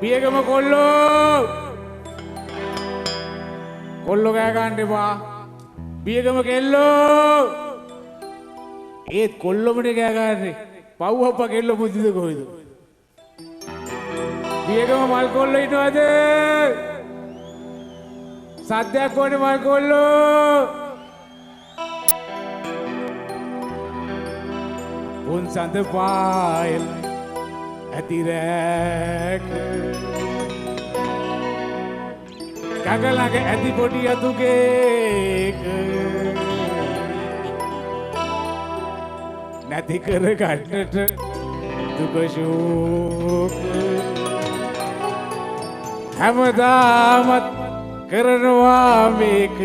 පියගම කොල්ලෝ කොල්ලෝ කෑ ගන්න එපා. පියගම කෙල්ලෝ ඒත් කොල්ලොමනේ කෑ ගන්නේ. පව් අප්පා කෙල්ලෝ බුද්ධිද කොහෙද? පියගම මල් කොල්ලෝ ඉන්නවද? සද්දයක් ඕනේ මල් කොල්ලෝ. උන් සඳ පායල් ඇතිරෑක කගලක ඇති පොඩි අතුකේක නැති කර ගන්නට දුක ශෝක හැමදාමත් කරනවා මේක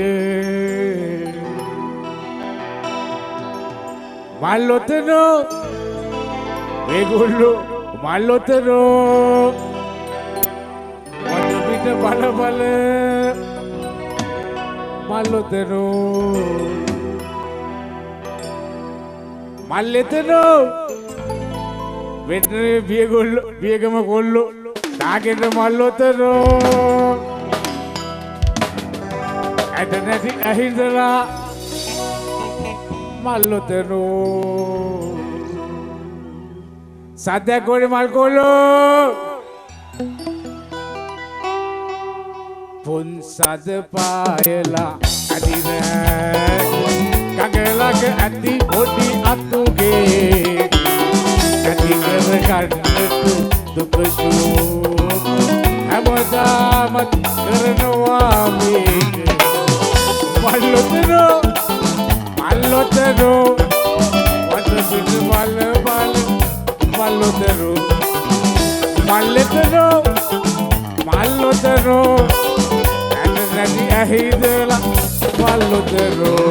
මල්ලොතනෝ මේගොල්ලෝ මල්ලොතනෝ වද පිට බල බල මල්ලොතනෝ මල්ලෙතනෝ වෙටනේ බියගොල්ලෝ බියගම කොල්ලෝ තාගෙට මල්ලොතනෝ ඇට නැති ඇහිඳලා මල්ලොතනෝ සද්දයක් ඕනේ මල් කොල්ලෝ. පොන්සද පායලා අදිරෑ කගලක ඇති පොඩි අතුගේ ඇති කර ගන්නට දුක ශෝක හැමදාමත් කරනවා මේක මල්ලොතනෝ මල්ලොතනෝ වද පිට බල බල මල්ලොතනෝ මල්ලෙතනෝ මල්ලොතනෝ ඇට නැති ඇහිදලා මල්ලොතනෝ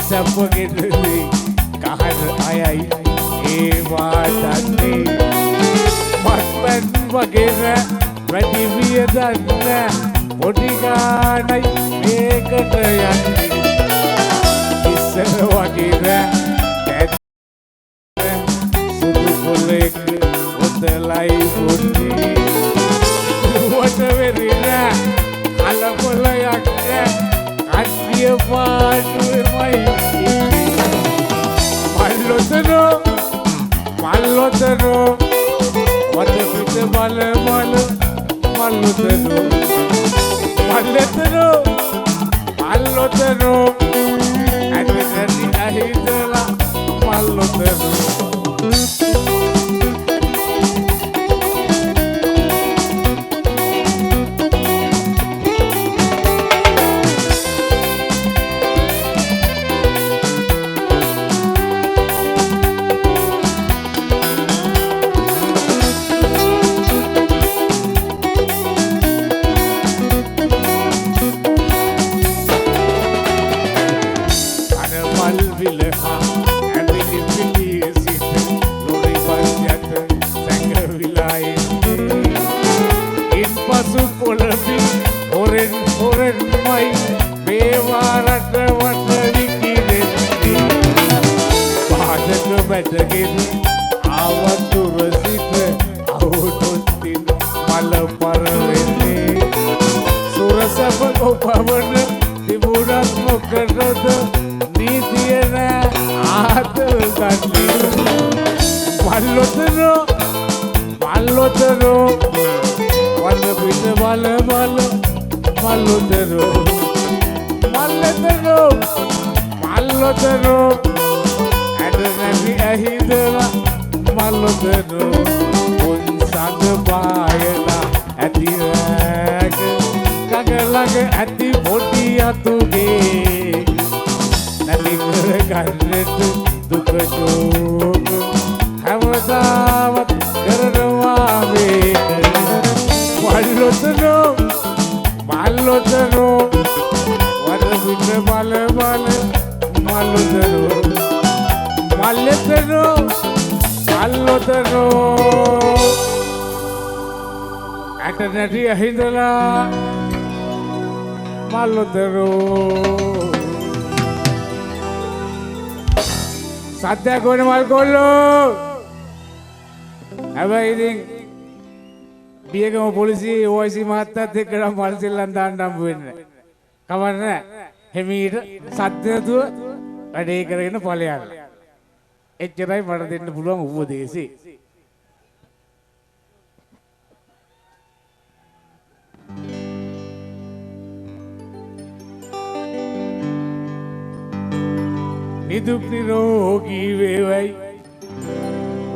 සැපගෙනදී කහන අයයි ඒවා දන්නේ මත්පැන් වගේන වැඩි වියදන්න පොඩි ගානයි මේකට යන්නේ ඉස්සර වගේ නෑ සුදු පොලෙක් ඔතලයි පොඩි නුවට වෙරි නෑ කලකොලයක් නෑ කට්ටිය පාටුවමයි මල්ලොතනෝ මල්ලොතනෝ වද පිට බල බල මල්ලොතනෝ මල්ලෙතනෝ මල්ලොතනෝ ඇට නැති ඇහිඳලා මල්ලොතනෝ වැටගෙන ආවතුර සිට අවුටොත්තින් මල පරවෙන්නේ සුරසප ඔපවන තිබුණත් මොකටද නීතිය නෑ ආතල් ගන්නේ මල්ලොතනෝ මල්ලොතනෝ වද පිට බල බල මල්ලොතනෝ මල්ලෙතනෝ මල්ලොතනෝ නැති ඇහිදලා මල්ලොතනෝ උන් සඳ පායලා ඇතිරෑක කගලක ඇති පොඩි අතුගේ නැති කර ගන්නට දුක ශෝක හැමදාමත් කරනවා මේක මල්ලොතනෝ මල්ලොතරෝ වර පිට බල බල මල්ලොතරෝ මල්ලොතරෝ මල්ලොතරෝ ඇට නැටි හිඳලා මල්ලොතරෝ සද්දයක් වෙන මල් කොල්ලෝ හැබැයි ඉතින් බියගම පොලිසියේ OIC මහත්තයාත් එක්ක නම් මල් සෙල්ලම් දාන්න හම්බ වෙන්නේ කවර නැහැ හිමීට සද්ද නැතුව වැඩේ කරගෙන ඵලයක් එච්චරයි මට දෙන්න පුළුවන් උපදේශي නිදුක් නිරෝගී වේවයි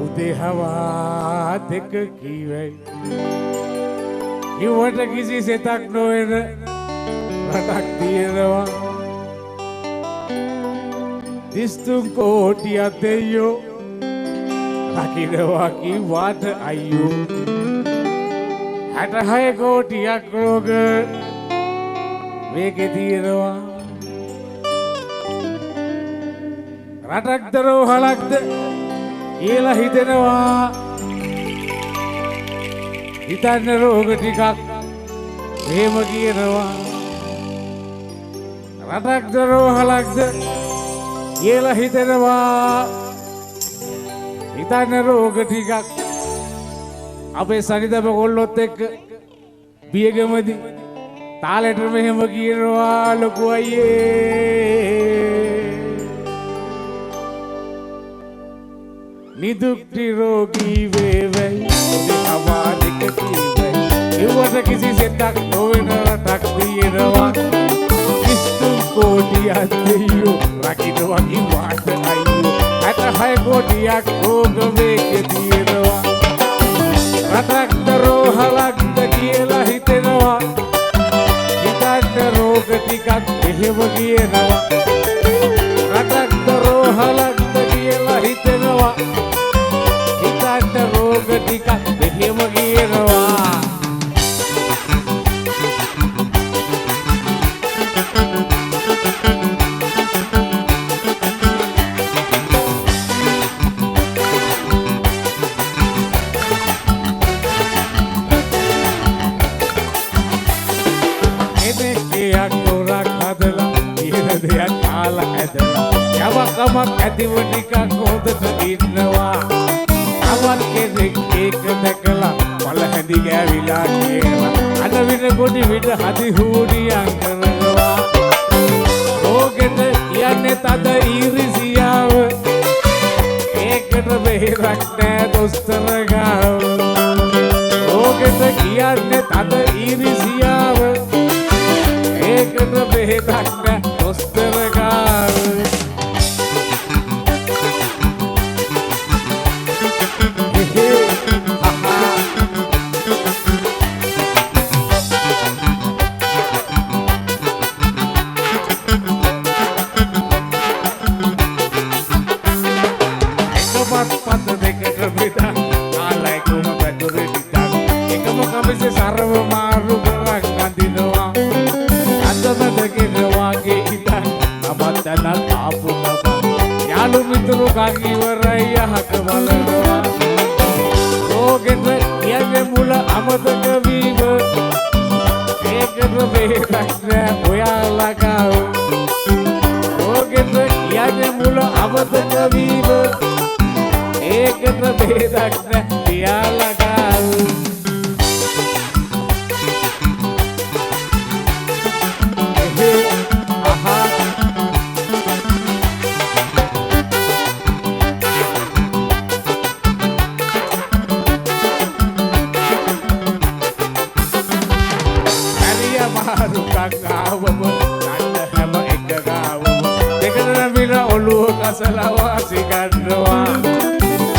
උදේ හවා දෙක කීවයි කිව්වට කිසි සෙතක් නොවන රටක් තියෙනවා 33 කෝටියක් දෙයියෝ රකින්නවා කිව්වට අයියෝ 66 කෝටියක් රෝග මේකේ තියෙනවා රටක්ද රෝහලක්ද කියලා හිතෙනවා හිතන්න රෝග ටිකක් එහෙම කියනවා රටක්ද රෝහලක්ද කියලා හිතෙනවා හිතන්න රෝග ටිකක් අපේ සනිදම කොල්ලොත් එක්ක බියගමදී තාලෙට මෙහෙම කියනවා ලොකු අයියේ නිදුක් නිරෝගී වේවයි දෙකවා දෙක කීවයි ඉවත කිසි සෙතක් නොවන රටක් තියෙනවා 33 කෝටියක් දෙයියෝ රකින්නවා කිව්වට අයියෝ 66 කෝටියක් රෝග වේගය තියෙනවා රටක්ද රෝහලක්ද කියලා හිතෙනවා හිතන්න රෝග ටිකක් එහෙම කියනවා රටක්ද රෝහලක්ද කියලා හිතෙනවා රෝග ටිකක් එහෙම කියනවා එදෙකයක් තොරක් හදලා ඉහළ දෙයක් කාලා ඇදලා යවකමක් ඇතිව ටිකක් හොදට ඉන්නවා අවත් කෙනෙක් ඒක දැකලා පළහැඳි ගෑවිලා කියලා අද වින කොටි විට හදි හූඩියන් කරනවා රෝගෙට කියන්නේ තද ඊරිසියාව ඒකට බෙහෙතක් නෑ දොස්තර ගාව රෝගෙට කියන්නේ තද ඊරිසියාව ඒකට බෙහෙතක් නෑ දොස්තර ගාව කාකිවරයි යහක බලනවා රෝගෙට කියන්නේ මුල අමතක වීම ඒකට බෙහෙතක් නෑ ඔයාලා ගාව රෝගෙට කියන්නේ මුල අමතක වීම ඒකට බෙහෙතක් නෑ ඔයාලා ගාව සලවාසි ගන්නවා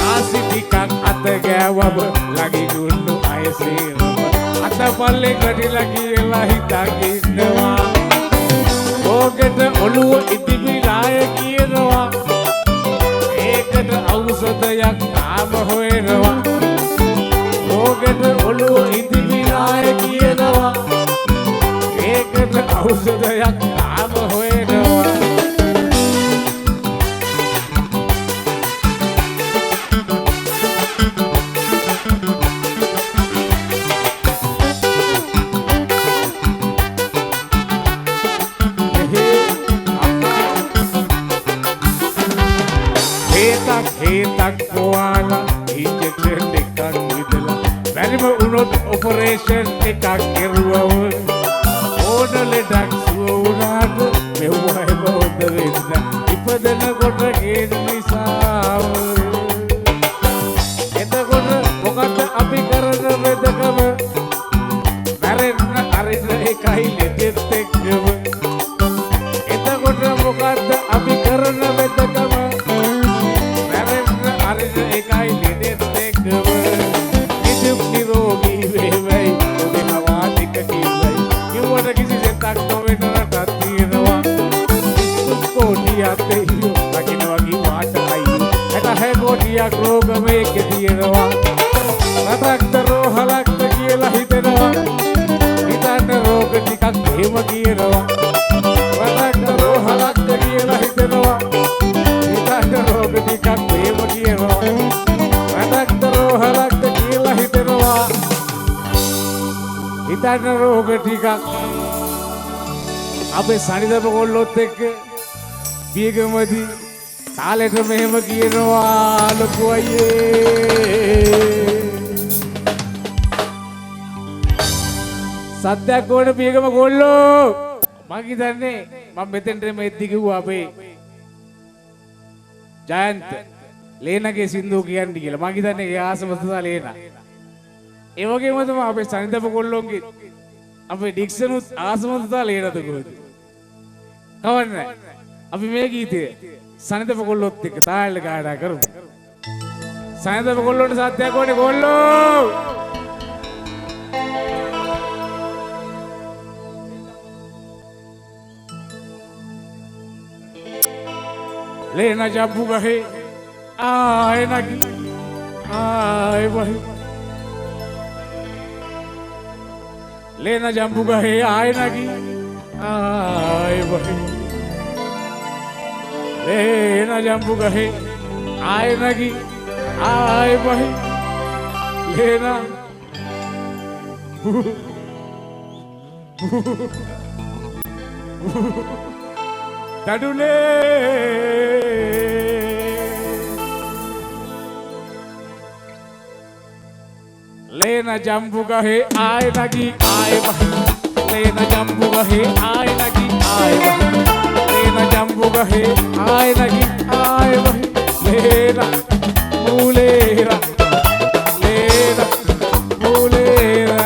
ආසි ටිකක් අත ගෑවම ලගි ගුණු අයසීරම අත පල්ලේ කඩිලා කියලා හිතාගින්නවා ඕකට ඔළුව ඉදිමිලාය කියනවා ඒකට ඖෂධයක් ආම හොයනවා ඕකට ඔළුව ඉදිමිලාය කියනවා ඒක දෙයක් තාම හොයනවා හේතක් කොවාලා ඉන්ජෙක්ෂන් එකක් විදලා බැරිම වුණොත් ඔපරේෂන් එකක් කෙරුවව ඕන ලෙඩක් සුව වුණාට මෙව්වයි බොද්ද වෙන්න ඉපදෙනකොට ගේන නිසාව එතකොට මොකද අපි කරන වෙදකම මැරෙන්න අරින්න එකයි ලෙඩෙත් එක්කම එතකොට මොකද අපි කරන වෙදකම එකයි ලෙඩෙත් එක්කම ඉදුක් නිරෝගී වේවයි ඔබේ හවා ටික කිව්වයි කිව්වට කිසි සෙතක් නොවෙන රටක් තියෙනවා කෝටියක් දෙයියෝ රකින්න වගේ වාටයි 66 කෝටියක් රෝග මේකේ තියෙනවා රටක්ද රෝහලක්ද කියලා හිතෙනවා හිතන්න රෝග ටිකක් එහෙම කියනවා රටක්ද රෝහලක්ද කියලා හිතෙනවා හිතන්න රෝග ටිකක් එහෙම කියනවා රටක්ද රෝහලක්ද කියලා හිතෙනවා හිතන්න රෝග ටිකක් අපේ සනිදප කොල්ලොත් එක්ක බියගමදී තාලෙට මෙහෙම කියනවා ලොකු අයියේ සද්දයක් ඕන බියගම කොල්ලෝ මං හිතන්නේ මම මෙතෙන්ට මෙද්දි කිව්වා අපේ ජයන්ත ලේනගේ සින්දුව කියන්න කියලා මං හිතන්නේ ඒ ආසම තුසා ලේන ඒ වගේම තමයි අපේ සනිදප කොල්ලෝන්ගේ අපේ ඩික්සනුත් ආසම තුසා ලේනද කොහොමද කවන්නේ අපි මේ ගීතය සනිදප කොල්ලොත් එක්ක තායල ගාඩා කරමු සනිදප කොල්ලොන්ට සත්‍යයක් ඕනේ කොල්ලෝ लेना जब्बू कहे आए नगी आए वही लेना जब्बू कहे आए नगी आए वही लेना जब्बू कहे आए नगी आए वही लेना तड़ुले लेना जम्बू कहे आए नगी आए वही लेना जम्बू कहे आए नगी आए वही लेना जम्बू कहे आए नगी आए वही लेना मूलेरा लेना मूलेरा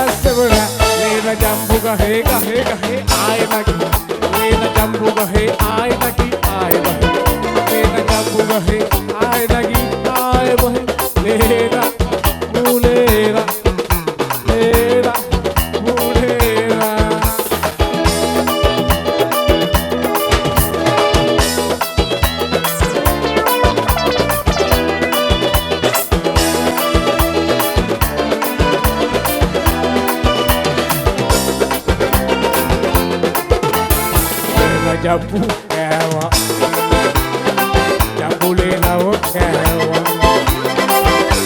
लेना जम्बू कहे कहे कहे आए नगी लेना जम्बू कहे आए नगी आए वही लेना जम्बू कहे आए नगी आए वही लेना मूलेरा लेना मूलेरा जब्बू कहवा जब्बू लेना वो कहवा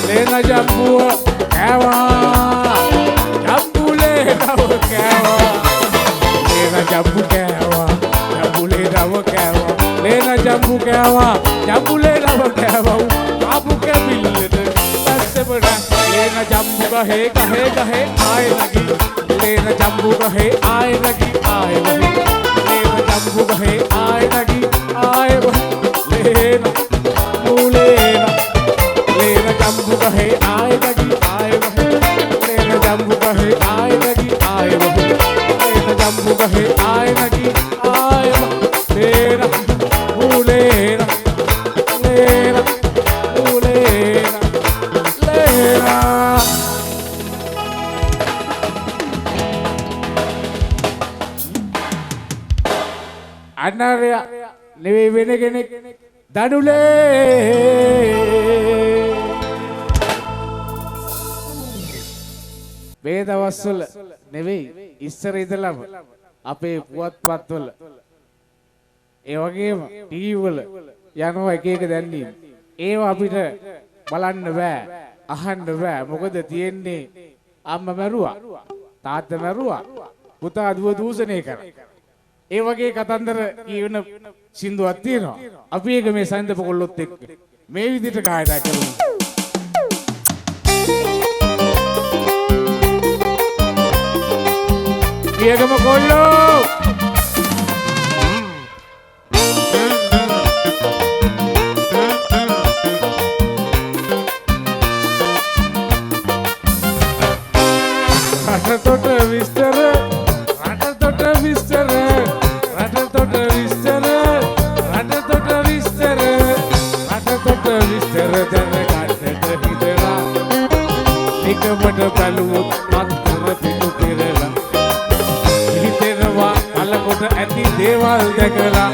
लेना जब्बू कहवा जब्बू लेना वो कहवा लेना जब्बू कहवा जब्बू लेना वो कहवा लेना जब्बू कहवा जब्बू लेना वो कहवा बाबू के मिलने सबसे बड़ा लेना जब्बू कहे कहे कहे आए लगी लेना जब्बू कहे आए लगी आए वही जम्बू कहे आए नगी आए वही लेना मूले කන්නාරයා නෙවෙයි වෙන කෙනෙක් දඩුලේ මේ දවස්වල නෙවෙයි ඉස්සර ඉඳලම අපේ පුවත්පත්වල ඒ වගේම ටීවී වල යනවා එක එක දැන්වීම් ඒවා අපිට බලන්න බෑ අහන්න බෑ මොකද තියෙන්නේ අම්මා මැරුවා තාත්තා මැරුවා පුතා දුව දූෂණය කරා ඒ වගේ කතන්දර කියන සින්දුවක් තියෙනවා අපි ඒක මේ සඳ පොකොල්ලොත් එක්ක මේ විදිහට ගායනා කරමු පියගම කොල්ලෝ රටතොට විස්තර රටතොට විස්තර රටතොට විස්තර රටතොට විස්තර රටතොට විස්තර දැනගන්නට හිතලා නිකමට බැලුවොත් අත්තර පිටු පෙරලා හිතෙනවා මලකොට ඇති දේවල් දැකලා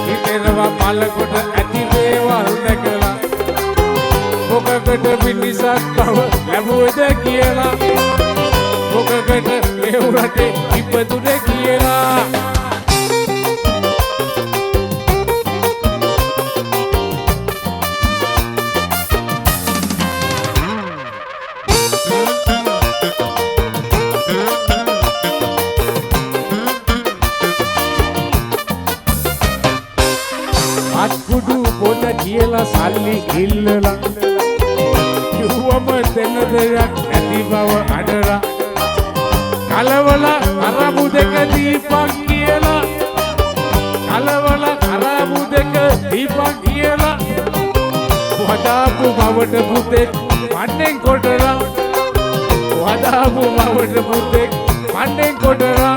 හිතෙනවා මලකොට ඇති දේවල් දැකලා මොකකට මිනිසක් බව ලැබුවද කියලා මොකකට ඒ උරටේ ඉපදුද කියලා අත්කුඩු පොත කියලා සල්ලි ඉල්ලලා කිව්වම දෙන්න දෙයක් නැති බව අඩලා කලවල අරමු දෙක දීපක් කියලා කලවල අරමු දෙක දීපක් කියලා වදාපු බවට පුතෙක් මණ්ඩෙන් කොටලා වදාපු බවට පුතෙක් මණ්ඩෙන් කොටලා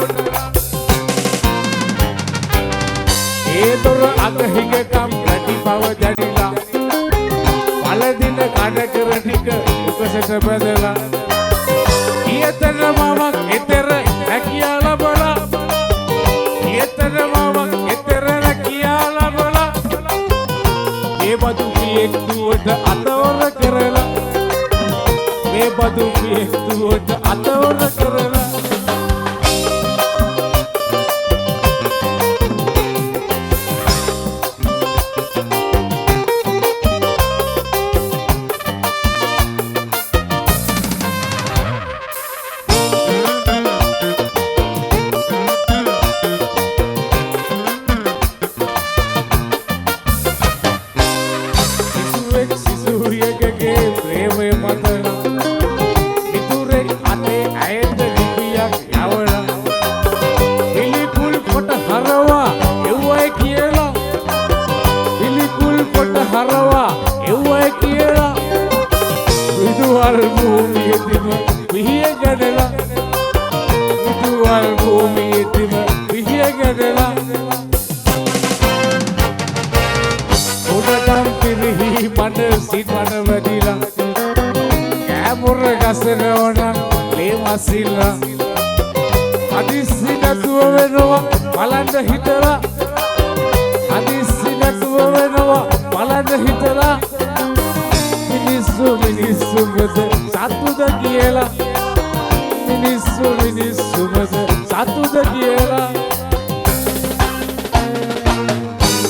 ඒ දොර අගහිගකම් නැති බව දැඩිලා පළදින කඩ කර ටික උකසට බදලා ඊතර මමක් එතර හැකියා ලබලා ඊතර මමක් එතර හැකියා ලබලා මේ බදු පියෙක් දුවට අතවර කරලා මේ බදු පියෙක් දුවට අතවර කරලා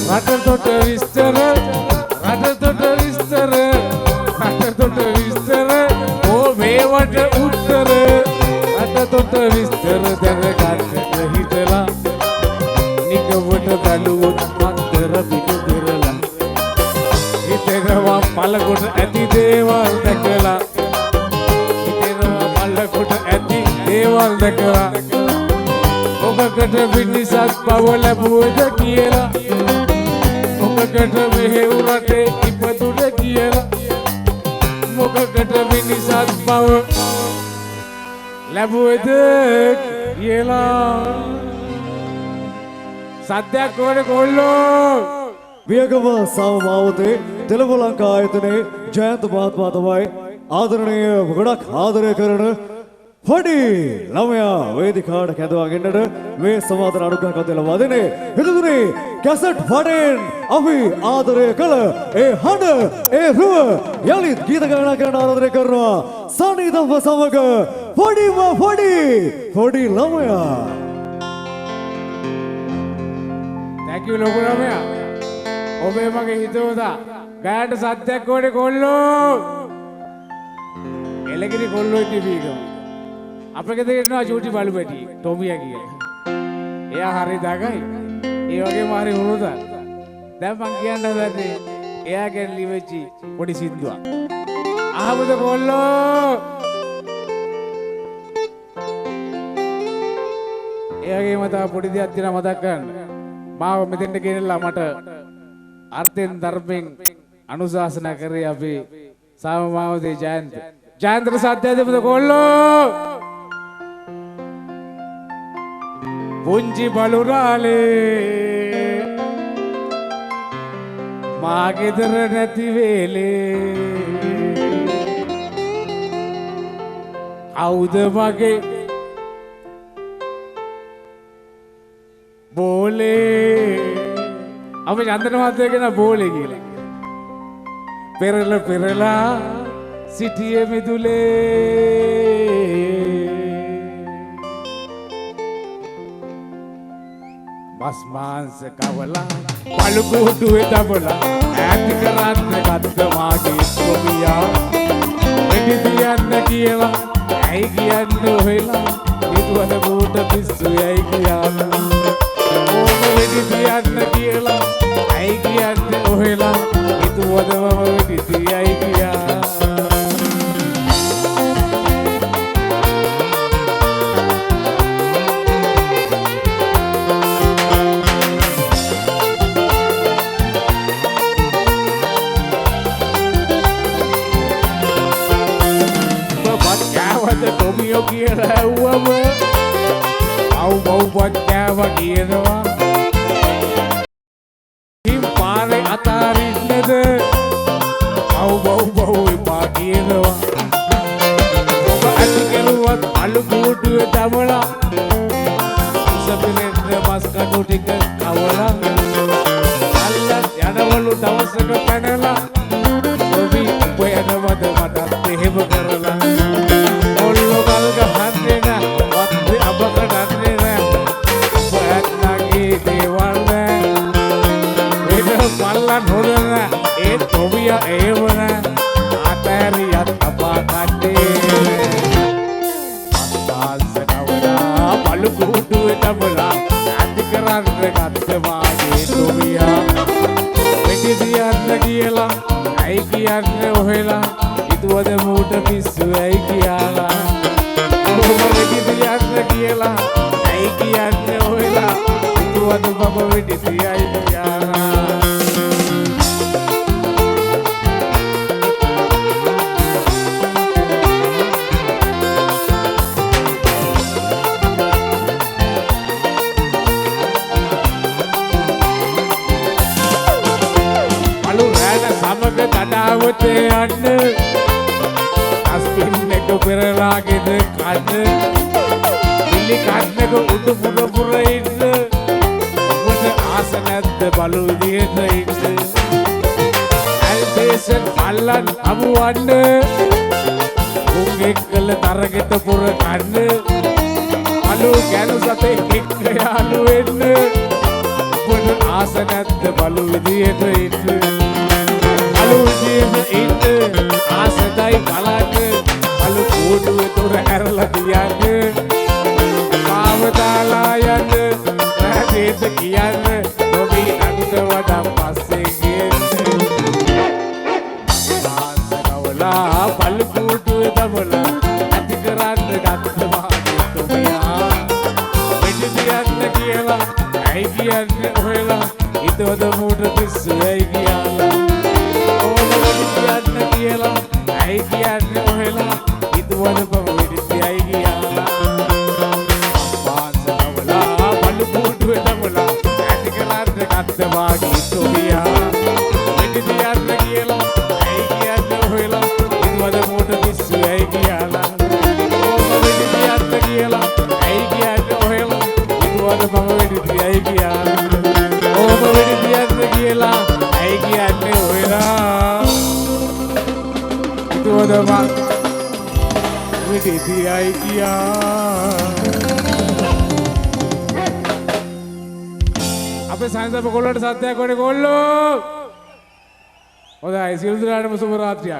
රටතොට විස්තර රටතොට විස්තර රටතොට විස්තර ඕ මේවට උත්තර රටතොට විස්තර දැනගන්නට හිතලා නිකවට බැලුවොත් අත්තර පිටු පෙරලා හිතෙනවා මලකොට ඇති දේවල් දැකලා හිතෙනවා මලකොට ඇති දේවල් දැකලා මොකකට මිනිසක් බව ලැබුවද කියලා මොකකට මෙහෙව් රටේ ඉපදුද කියලා මොකකට මිනිසක් බව ලැබුවද කියලා සත්‍යයක් වල කොල්ලෝ වියගම සමමාවතේ තෙලුගු ලංකා ආයතනයේ ජයන්ත මහත්මයා තමයි ආදරණීය ගොඩක් ආදරය කරන පොඩි ළමයා වේදිකාවට කැඳවාගෙනට මේ සමාදර අනුග්‍රහකත්වය ලබා දෙන්නේ හිතුතුනේ කැසට් පඩෙන් අපි ආදරය කළ ඒ හඬ ඒ රුව යලිත් ගීත ගායනා කරන්න ආරාධනය කරනවා සනීතව සමග පොඩි ළමයා. Thank you ලොකු ළමයා. ඔබේ මගේ හිතවතා ගෑනට සද්දයක් ඕනේ කොල්ලෝ. එලගිරි කොල්ලෝ ඉන්නේ බීගම. අපේ ගෙදර ඉන්නවා චූටි බලු පැටි ටොමියා කියලා. එයා හරි දගයි. ඒ වගේම හරි හුරුදා. දැන් මං කියන්න හදන්නේ එයා ගැන ලිවෙච්චි පොඩි සින්දුවක්. අහමුද කොල්ලෝ? එයාගේ මත පොඩි දෙයක් තියෙනවා මතක් කරන්න. මාව මෙතෙන්ට ගෙනල්ලා මට අර්ථෙන් ධර්මෙන් අනුශාසනා කරේ අපේ සාමමාවතේ ජයන්ත. ජයන්තට සද්දය දෙමුද කොල්ලෝ? පුංචි බලුරාලේ මා ගෙදර නැති වේලේ කවුද මගේ බෝලේ අපි චන්දන මහත්තයා කියන බෝලේ කියලා පෙරලා සිටියේ මිදුලේ මස් මාංශ කවලා බලු කුඩුවේ දබලා ඈත් කරන්න ගත්ත මාගේ කොමියා වෙඩි තියන්න කියලා ඇයි කියන්නේ ඔහෙලා ඉදුවද බූට පිස්සු ඇයි කියලා ඕම වෙඩි තියන්න කියලා ඇයි කියන්නේ ඔහෙලා ඉදුවද මම වෙඩි තියයි කියලා Tomio quiera huevo, au bauwa කියනවා. ඉම්පාරේ අතාරින්නද au බauවා කියනවා. ඔබ අතිකලුවත් අලු කූඩුවේ දමලා ඉසපෙලෙන්න මස් කටු ටික කවලා අල්ලන් යනවලු දවසක පැනලා ඔබි ඔබ යනවද මටත් එහෙම කරලා නොදන්න ඒ තොවිය ඒවන අතෑරියත් අපා කට්ටේ අස්තාසනවලා බලු කුඩුවේ දමලා ඇති කරන්න ගත්ත වාගේ තොවියා වෙඩි තියන්න කියලා ඇයි කියන්නේ ඔහෙලා ඉදුවද මූට පිස්සු ඇයි කියලා ඔබ වෙඩි තියන්න කියලා ඇයි කියන්නේ ඔහෙලා ඉදුවද බබ වෙඩි තියයි කියලා කඩාවතේ යන්න අස්පින් එක පෙරලාගෙන කන්න පිළි කන්නක උඩු පුර ඉන්න ඔබට ආස නැද්ද බලු විදියට ඉන්න ඇල්බේසන් පල්ලන් හමුවන්න උන් එක්කල තරගෙට පුර කන්න අලු ගැනු සතේ එක්ක යාළු වෙන්න ඔබට ආස නැද්ද බලු විදියට ඉන්න අලු ජීව ඉන්න ආසදයි බලන්න අලු කූඩුවේ දොර ඇරලා තියන්න මාව දාලා යන්න රැදේට කියන්න ඔබි අඩුට වඩා පස්සේ ගියන්න ආසනවලා බලු කූඩුවේ දමලා ඇති කරන්න ගත්ත මාගේ තොමියා වෙඩි තියන්න කියලා ඇයි කියන්නේ ඔහෙලා ඉතවද මූට පිස්සු ඇයි කියලා කියලා ඇයි කියන්නේ ඔහෙලා ඉදුවද බව වෙඩි තියයි කියලා පාසනවලා බලු කුඩුවේ දමලා ඇති කරන්න ගත්ත වාගේ තොමියා වෙඩි තියන්න කියලා ඇයි කියන්නේ ඔහෙලා ඉදුවද මූට පිස්සු ඇයි කියලා ඕම වෙඩි මං විදිතියයි කියා අපේ සයින්ස් අප කොල්ලන්ට සත්‍යයක් වඩේ කොල්ලෝ හොඳයි සියලු දෙනාටම සුබ රාත්‍රියක්